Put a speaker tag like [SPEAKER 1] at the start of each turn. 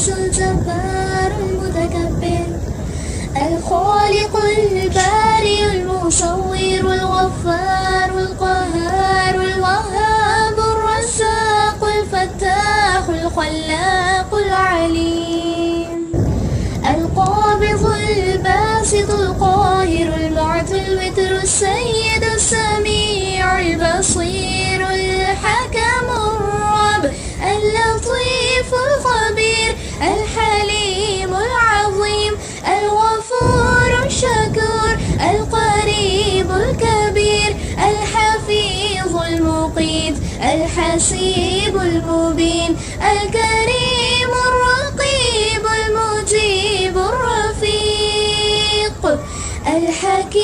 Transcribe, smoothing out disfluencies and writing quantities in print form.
[SPEAKER 1] العزيز الجبار المتكبر، الخالق البارئ المصور الغفار القهار الوهاب الرزاق الفتاح الخلاق العليم، القابض الباسط القاهر البعث الوتر السيد السميع البصير الحكم الرب اللطيف الخبير الحليم العظيم الغفور الشكور القريب الكبير الحفيظ المقيت الحسيب المبين الكريم الرقيب المجيب الرفيق الحكيم